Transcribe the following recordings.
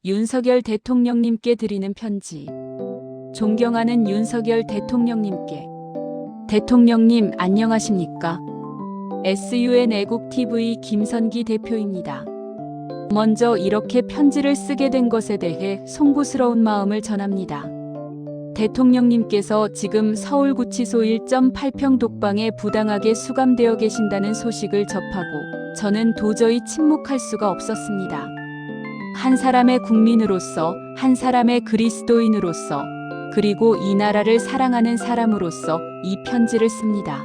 윤석열 대통령님께 드리는 편지. 존경하는 윤석열 대통령님께. 대통령님 안녕하십니까? SUN 애국TV 김선기 대표입니다. 먼저 이렇게 편지를 쓰게 된 것에 대해 송구스러운 마음을 전합니다. 대통령님께서 지금 서울구치소 1.8평 독방에 부당하게 수감되어 계신다는 소식을 접하고 저는 도저히 침묵할 수가 없었습니다. 한 사람의 국민으로서, 한 사람의 그리스도인으로서, 그리고 이 나라를 사랑하는 사람으로서 이 편지를 씁니다.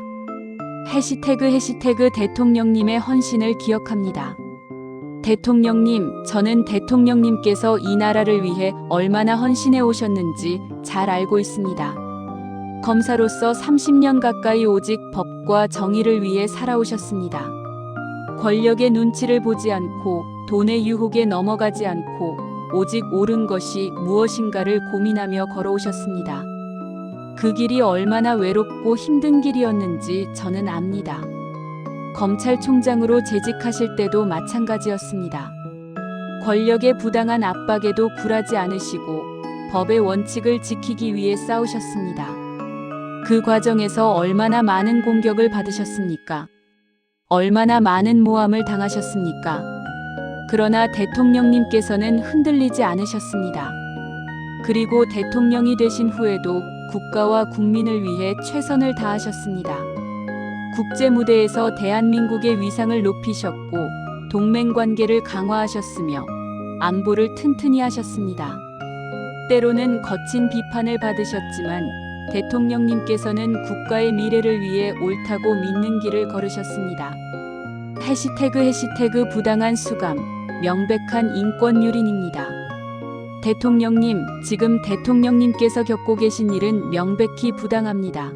해시태그 대통령님의 헌신을 기억합니다. 대통령님, 저는 대통령님께서 이 나라를 위해 얼마나 헌신해 오셨는지 잘 알고 있습니다. 검사로서 30년 가까이 오직 법과 정의를 위해 살아오셨습니다. 권력의 눈치를 보지 않고 돈의 유혹에 넘어가지 않고 오직 옳은 것이 무엇인가를 고민하며 걸어오셨습니다. 그 길이 얼마나 외롭고 힘든 길이었는지 저는 압니다. 검찰총장으로 재직하실 때도 마찬가지였습니다. 권력의 부당한 압박에도 굴하지 않으시고 법의 원칙을 지키기 위해 싸우셨습니다. 그 과정에서 얼마나 많은 공격을 받으셨습니까? 얼마나 많은 모함을 당하셨습니까? 그러나 대통령님께서는 흔들리지 않으셨습니다. 그리고 대통령이 되신 후에도 국가와 국민을 위해 최선을 다하셨습니다. 국제 무대에서 대한민국의 위상을 높이셨고 동맹관계를 강화하셨으며 안보를 튼튼히 하셨습니다. 때로는 거친 비판을 받으셨지만 대통령님께서는 국가의 미래를 위해 옳다고 믿는 길을 걸으셨습니다. 해시태그 부당한 수감, 명백한 인권유린입니다. 대통령님, 지금 대통령님께서 겪고 계신 일은 명백히 부당합니다.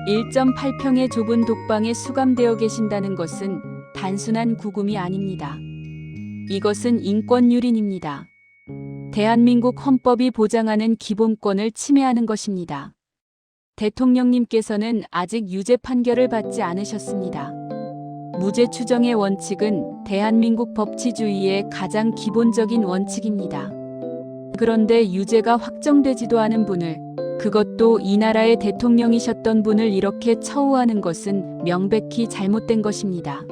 1.8평의 좁은 독방에 수감되어 계신다는 것은 단순한 구금이 아닙니다. 이것은 인권유린입니다. 대한민국 헌법이 보장하는 기본권을 침해하는 것입니다. 대통령님께서는 아직 유죄 판결을 받지 않으셨습니다. 무죄 추정의 원칙은 대한민국 법치주의의 가장 기본적인 원칙입니다. 그런데 유죄가 확정되지도 않은 분을, 그것도 이 나라의 대통령이셨던 분을 이렇게 처우하는 것은 명백히 잘못된 것입니다.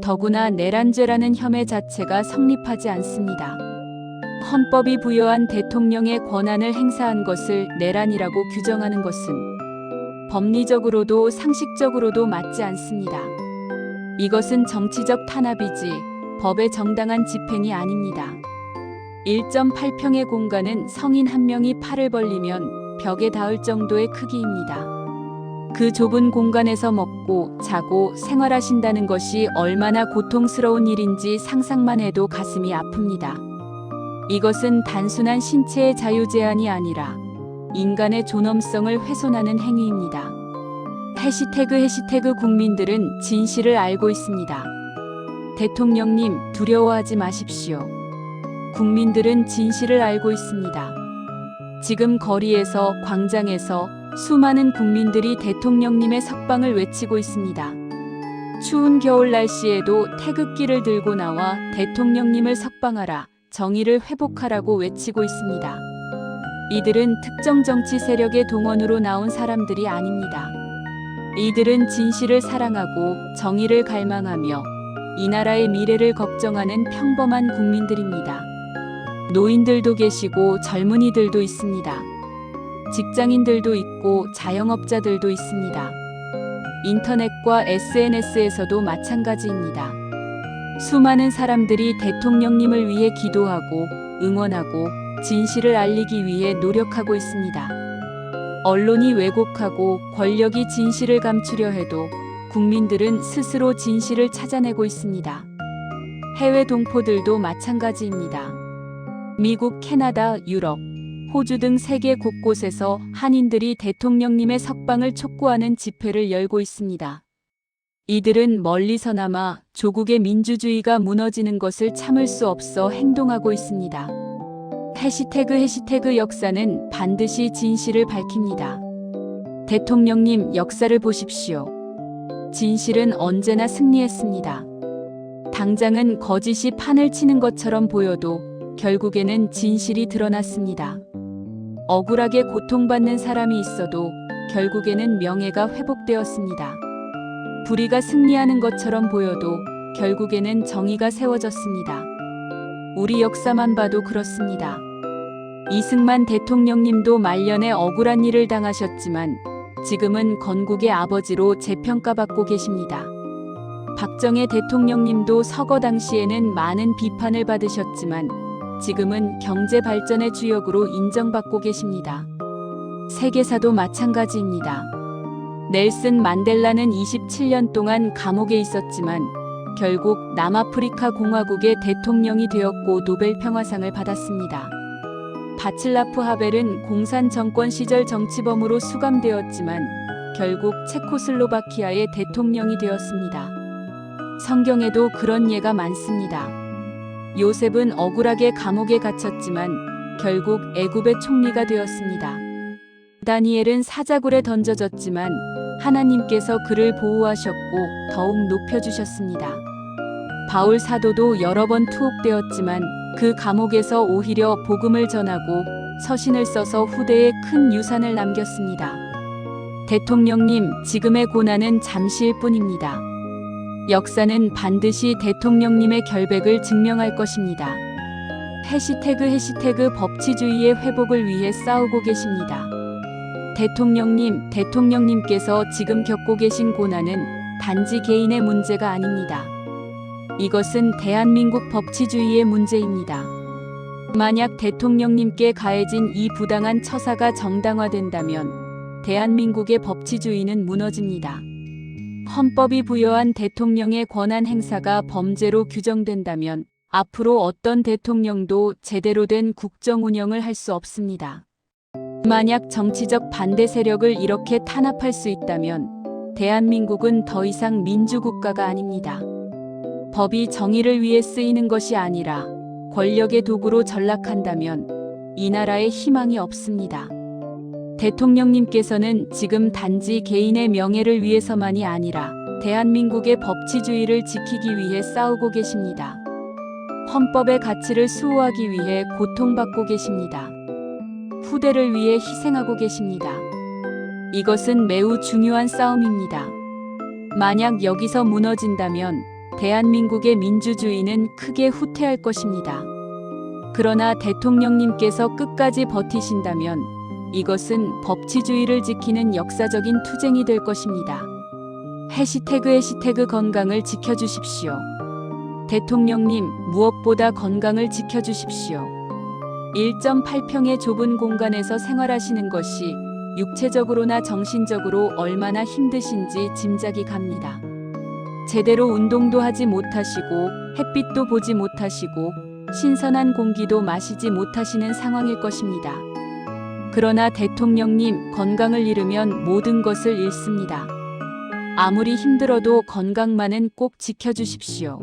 더구나 내란죄라는 혐의 자체가 성립하지 않습니다. 헌법이 부여한 대통령의 권한을 행사한 것을 내란이라고 규정하는 것은 법리적으로도 상식적으로도 맞지 않습니다. 이것은 정치적 탄압이지 법의 정당한 집행이 아닙니다. 1.8평의 공간은 성인 한 명이 팔을 벌리면 벽에 닿을 정도의 크기입니다. 그 좁은 공간에서 먹고 자고 생활하신다는 것이 얼마나 고통스러운 일인지 상상만 해도 가슴이 아픕니다. 이것은 단순한 신체의 자유 제한이 아니라 인간의 존엄성을 훼손하는 행위입니다. 해시태그 국민들은 진실을 알고 있습니다. 대통령님, 두려워하지 마십시오. 국민들은 진실을 알고 있습니다. 지금 거리에서, 광장에서 수많은 국민들이 대통령님의 석방을 외치고 있습니다. 추운 겨울 날씨에도 태극기를 들고 나와 대통령님을 석방하라, 정의를 회복하라고 외치고 있습니다. 이들은 특정 정치 세력의 동원으로 나온 사람들이 아닙니다. 이들은 진실을 사랑하고 정의를 갈망하며 이 나라의 미래를 걱정하는 평범한 국민들입니다. 노인들도 계시고 젊은이들도 있습니다. 직장인들도 있고 자영업자들도 있습니다. 인터넷과 SNS에서도 마찬가지입니다. 수많은 사람들이 대통령님을 위해 기도하고 응원하고 진실을 알리기 위해 노력하고 있습니다. 언론이 왜곡하고 권력이 진실을 감추려 해도 국민들은 스스로 진실을 찾아내고 있습니다. 해외 동포들도 마찬가지입니다. 미국, 캐나다, 유럽, 호주 등 세계 곳곳에서 한인들이 대통령님의 석방을 촉구하는 집회를 열고 있습니다. 이들은 멀리서나마 조국의 민주주의가 무너지는 것을 참을 수 없어 행동하고 있습니다. 해시태그 역사는 반드시 진실을 밝힙니다. 대통령님, 역사를 보십시오. 진실은 언제나 승리했습니다. 당장은 거짓이 판을 치는 것처럼 보여도 결국에는 진실이 드러났습니다. 억울하게 고통받는 사람이 있어도 결국에는 명예가 회복되었습니다. 불의가 승리하는 것처럼 보여도 결국에는 정의가 세워졌습니다. 우리 역사만 봐도 그렇습니다. 이승만 대통령님도 말년에 억울한 일을 당하셨지만 지금은 건국의 아버지로 재평가받고 계십니다. 박정희 대통령님도 서거 당시에는 많은 비판을 받으셨지만 지금은 경제 발전의 주역으로 인정받고 계십니다. 세계사도 마찬가지입니다. 넬슨 만델라는 27년 동안 감옥에 있었지만 결국 남아프리카 공화국의 대통령이 되었고 노벨 평화상을 받았습니다. 바칠라프 하벨은 공산 정권 시절 정치범으로 수감되었지만 결국 체코슬로바키아의 대통령이 되었습니다. 성경에도 그런 예가 많습니다. 요셉은 억울하게 감옥에 갇혔지만 결국 애굽의 총리가 되었습니다. 다니엘은 사자굴에 던져졌지만 하나님께서 그를 보호하셨고 더욱 높여주셨습니다. 바울 사도도 여러 번 투옥되었지만 그 감옥에서 오히려 복음을 전하고 서신을 써서 후대에 큰 유산을 남겼습니다. 대통령님, 지금의 고난은 잠시일 뿐입니다. 역사는 반드시 대통령님의 결백을 증명할 것입니다. 해시태그 법치주의의 회복을 위해 싸우고 계십니다. 대통령님, 대통령님께서 지금 겪고 계신 고난은 단지 개인의 문제가 아닙니다. 이것은 대한민국 법치주의의 문제입니다. 만약 대통령님께 가해진 이 부당한 처사가 정당화된다면 대한민국의 법치주의는 무너집니다. 헌법이 부여한 대통령의 권한 행사가 범죄로 규정된다면 앞으로 어떤 대통령도 제대로 된 국정 운영을 할 수 없습니다. 만약 정치적 반대 세력을 이렇게 탄압할 수 있다면 대한민국은 더 이상 민주국가가 아닙니다. 법이 정의를 위해 쓰이는 것이 아니라 권력의 도구로 전락한다면 이 나라에 희망이 없습니다. 대통령님께서는 지금 단지 개인의 명예를 위해서만이 아니라 대한민국의 법치주의를 지키기 위해 싸우고 계십니다. 헌법의 가치를 수호하기 위해 고통받고 계십니다. 후대를 위해 희생하고 계십니다. 이것은 매우 중요한 싸움입니다. 만약 여기서 무너진다면 대한민국의 민주주의는 크게 후퇴할 것입니다. 그러나 대통령님께서 끝까지 버티신다면 이것은 법치주의를 지키는 역사적인 투쟁이 될 것입니다. 해시태그 건강을 지켜주십시오. 대통령님, 무엇보다 건강을 지켜주십시오. 1.8평의 좁은 공간에서 생활하시는 것이 육체적으로나 정신적으로 얼마나 힘드신지 짐작이 갑니다. 제대로 운동도 하지 못하시고 햇빛도 보지 못하시고 신선한 공기도 마시지 못하시는 상황일 것입니다. 그러나 대통령님, 건강을 잃으면 모든 것을 잃습니다. 아무리 힘들어도 건강만은 꼭 지켜주십시오.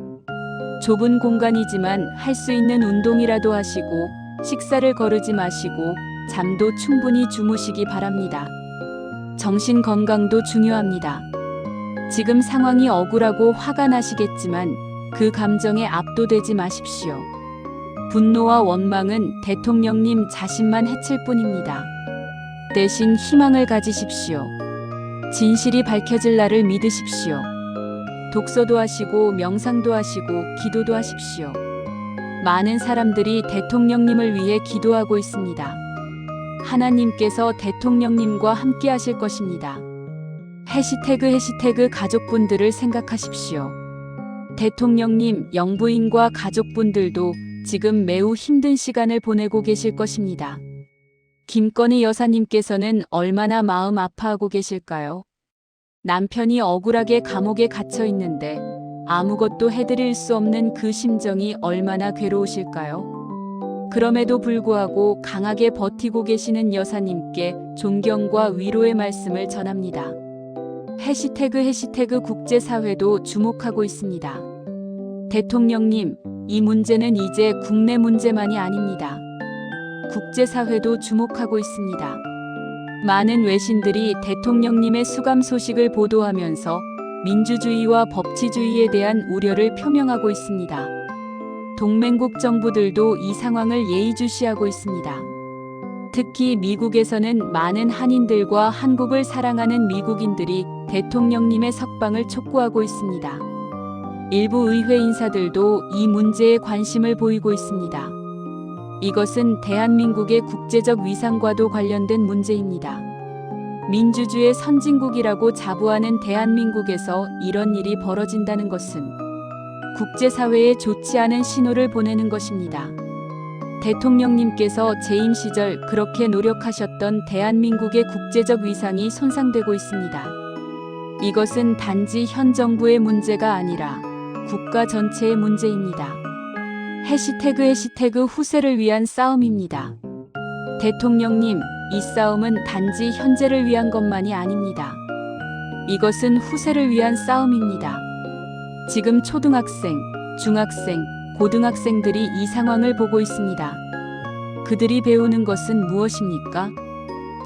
좁은 공간이지만 할 수 있는 운동이라도 하시고 식사를 거르지 마시고 잠도 충분히 주무시기 바랍니다. 정신 건강도 중요합니다. 지금 상황이 억울하고 화가 나시겠지만 그 감정에 압도되지 마십시오. 분노와 원망은 대통령님 자신만 해칠 뿐입니다. 대신 희망을 가지십시오. 진실이 밝혀질 날을 믿으십시오. 독서도 하시고 명상도 하시고 기도도 하십시오. 많은 사람들이 대통령님을 위해 기도하고 있습니다. 하나님께서 대통령님과 함께 하실 것입니다. 해시태그 가족분들을 생각하십시오. 대통령님, 영부인과 가족분들도 지금 매우 힘든 시간을 보내고 계실 것입니다. 김건희 여사님께서는 얼마나 마음 아파하고 계실까요? 남편이 억울하게 감옥에 갇혀 있는데 아무것도 해드릴 수 없는 그 심정이 얼마나 괴로우실까요? 그럼에도 불구하고 강하게 버티고 계시는 여사님께 존경과 위로의 말씀을 전합니다. 해시태그 국제사회도 주목하고 있습니다. 대통령님, 이 문제는 이제 국내 문제만이 아닙니다. 국제사회도 주목하고 있습니다. 많은 외신들이 대통령님의 수감 소식을 보도하면서 민주주의와 법치주의에 대한 우려를 표명하고 있습니다. 동맹국 정부들도 이 상황을 예의주시하고 있습니다. 특히 미국에서는 많은 한인들과 한국을 사랑하는 미국인들이 대통령님의 석방을 촉구하고 있습니다. 일부 의회 인사들도 이 문제에 관심을 보이고 있습니다. 이것은 대한민국의 국제적 위상과도 관련된 문제입니다. 민주주의 선진국이라고 자부하는 대한민국에서 이런 일이 벌어진다는 것은 국제사회에 좋지 않은 신호를 보내는 것입니다. 대통령님께서 재임 시절 그렇게 노력하셨던 대한민국의 국제적 위상이 손상되고 있습니다. 이것은 단지 현 정부의 문제가 아니라 국가 전체의 문제입니다. 해시태그 후세를 위한 싸움입니다. 대통령님, 이 싸움은 단지 현재를 위한 것만이 아닙니다. 이것은 후세를 위한 싸움입니다. 지금 초등학생, 중학생, 고등학생들이 이 상황을 보고 있습니다. 그들이 배우는 것은 무엇입니까?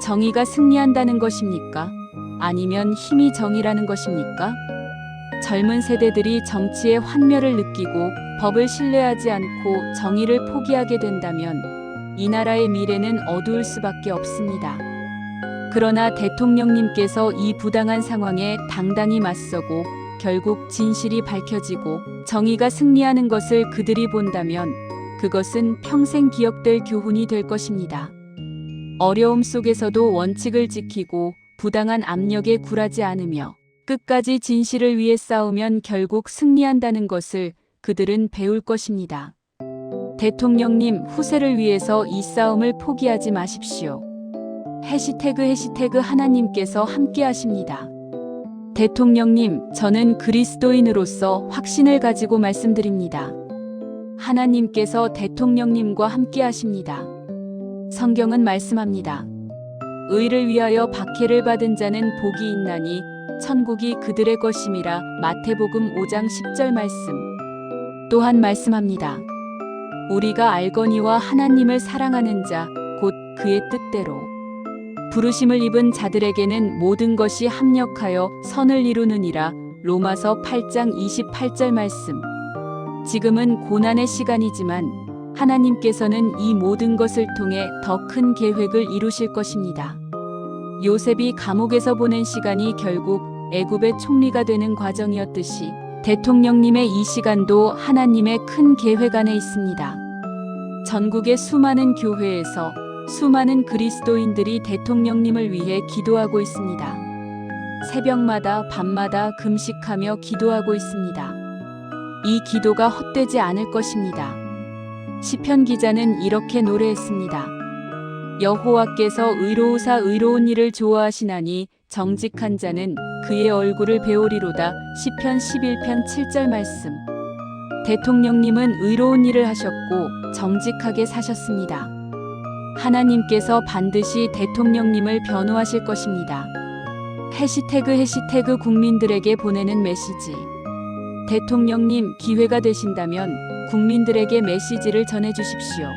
정의가 승리한다는 것입니까? 아니면 힘이 정의라는 것입니까? 젊은 세대들이 정치의 환멸을 느끼고 법을 신뢰하지 않고 정의를 포기하게 된다면 이 나라의 미래는 어두울 수밖에 없습니다. 그러나 대통령님께서 이 부당한 상황에 당당히 맞서고 결국 진실이 밝혀지고 정의가 승리하는 것을 그들이 본다면 그것은 평생 기억될 교훈이 될 것입니다. 어려움 속에서도 원칙을 지키고 부당한 압력에 굴하지 않으며 끝까지 진실을 위해 싸우면 결국 승리한다는 것을 그들은 배울 것입니다. 대통령님, 후세를 위해서 이 싸움을 포기하지 마십시오. 해시태그 하나님께서 함께 하십니다. 대통령님, 저는 그리스도인으로서 확신을 가지고 말씀드립니다. 하나님께서 대통령님과 함께 하십니다. 성경은 말씀합니다. 의를 위하여 박해를 받은 자는 복이 있나니 천국이 그들의 것임이라. 마태복음 5장 10절 말씀. 또한 말씀합니다. 우리가 알거니와 하나님을 사랑하는 자, 곧 그의 뜻대로 부르심을 입은 자들에게는 모든 것이 합력하여 선을 이루느니라. 로마서 8장 28절 말씀. 지금은 고난의 시간이지만 하나님께서는 이 모든 것을 통해 더 큰 계획을 이루실 것입니다. 요셉이 감옥에서 보낸 시간이 결국 애굽의 총리가 되는 과정이었듯이 대통령님의 이 시간도 하나님의 큰 계획 안에 있습니다. 전국의 수많은 교회에서 수많은 그리스도인들이 대통령님을 위해 기도하고 있습니다. 새벽마다 밤마다 금식하며 기도하고 있습니다. 이 기도가 헛되지 않을 것입니다. 시편 기자는 이렇게 노래했습니다. 여호와께서 의로우사 의로운 일을 좋아하시나니 정직한 자는 그의 얼굴을 배우리로다. 시편 11편 7절 말씀. 대통령님은 의로운 일을 하셨고 정직하게 사셨습니다. 하나님께서 반드시 대통령님을 변호하실 것입니다. 해시태그 국민들에게 보내는 메시지. 대통령님, 기회가 되신다면 국민들에게 메시지를 전해주십시오.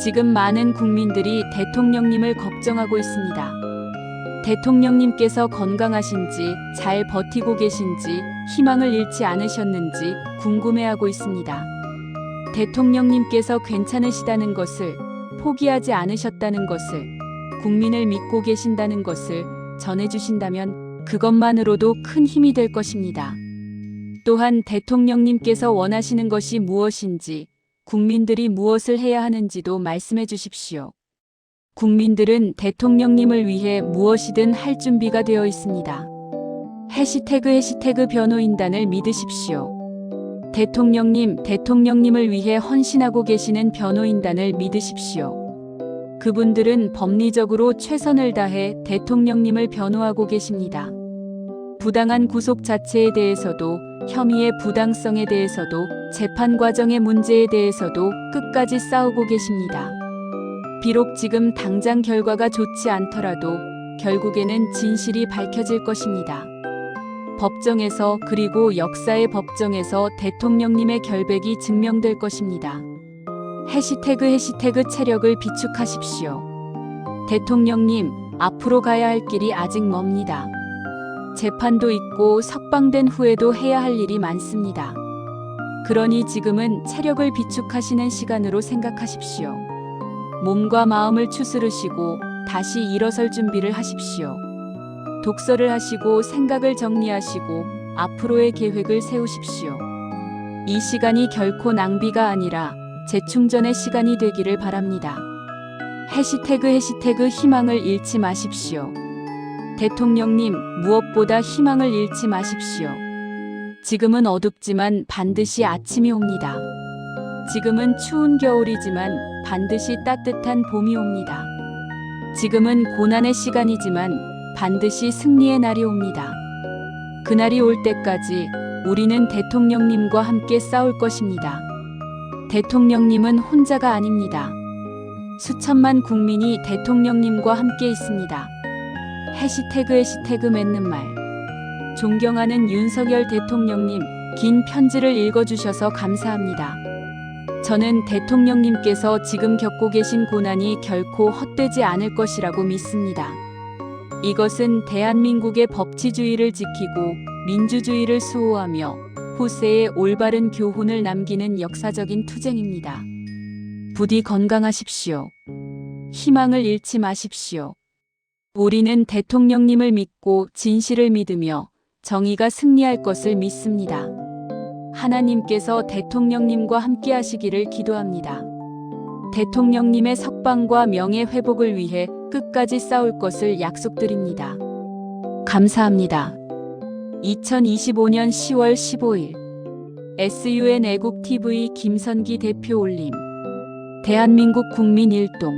지금 많은 국민들이 대통령님을 걱정하고 있습니다. 대통령님께서 건강하신지, 잘 버티고 계신지, 희망을 잃지 않으셨는지 궁금해하고 있습니다. 대통령님께서 괜찮으시다는 것을, 포기하지 않으셨다는 것을, 국민을 믿고 계신다는 것을 전해주신다면 그것만으로도 큰 힘이 될 것입니다. 또한 대통령님께서 원하시는 것이 무엇인지, 국민들이 무엇을 해야 하는지도 말씀해 주십시오. 국민들은 대통령님을 위해 무엇이든 할 준비가 되어 있습니다. 해시태그 변호인단을 믿으십시오. 대통령님을 위해 헌신하고 계시는 변호인단을 믿으십시오. 그분들은 법리적으로 최선을 다해 대통령님을 변호하고 계십니다. 부당한 구속 자체에 대해서도, 혐의의 부당성에 대해서도, 재판 과정의 문제에 대해서도 끝까지 싸우고 계십니다. 비록 지금 당장 결과가 좋지 않더라도 결국에는 진실이 밝혀질 것입니다. 법정에서, 그리고 역사의 법정에서 대통령님의 결백이 증명될 것입니다. 해시태그 체력을 비축하십시오. 대통령님, 앞으로 가야 할 길이 아직 멉니다. 재판도 있고 석방된 후에도 해야 할 일이 많습니다. 그러니 지금은 체력을 비축하시는 시간으로 생각하십시오. 몸과 마음을 추스르시고 다시 일어설 준비를 하십시오. 독서를 하시고 생각을 정리하시고 앞으로의 계획을 세우십시오. 이 시간이 결코 낭비가 아니라 재충전의 시간이 되기를 바랍니다. 해시태그 희망을 잃지 마십시오. 대통령님, 무엇보다 희망을 잃지 마십시오. 지금은 어둡지만 반드시 아침이 옵니다. 지금은 추운 겨울이지만 반드시 따뜻한 봄이 옵니다. 지금은 고난의 시간이지만 반드시 승리의 날이 옵니다. 그날이 올 때까지 우리는 대통령님과 함께 싸울 것입니다. 대통령님은 혼자가 아닙니다. 수천만 국민이 대통령님과 함께 있습니다. 해시태그 맺는 말. 존경하는 윤석열 대통령님, 긴 편지를 읽어주셔서 감사합니다. 저는 대통령님께서 지금 겪고 계신 고난이 결코 헛되지 않을 것이라고 믿습니다. 이것은 대한민국의 법치주의를 지키고 민주주의를 수호하며 후세에 올바른 교훈을 남기는 역사적인 투쟁입니다. 부디 건강하십시오. 희망을 잃지 마십시오. 우리는 대통령님을 믿고 진실을 믿으며 정의가 승리할 것을 믿습니다. 하나님께서 대통령님과 함께 하시기를 기도합니다. 대통령님의 석방과 명예 회복을 위해 끝까지 싸울 것을 약속드립니다. 감사합니다. 2025년 10월 15일 SUN 애국TV 김선기 대표 올림. 대한민국 국민 일동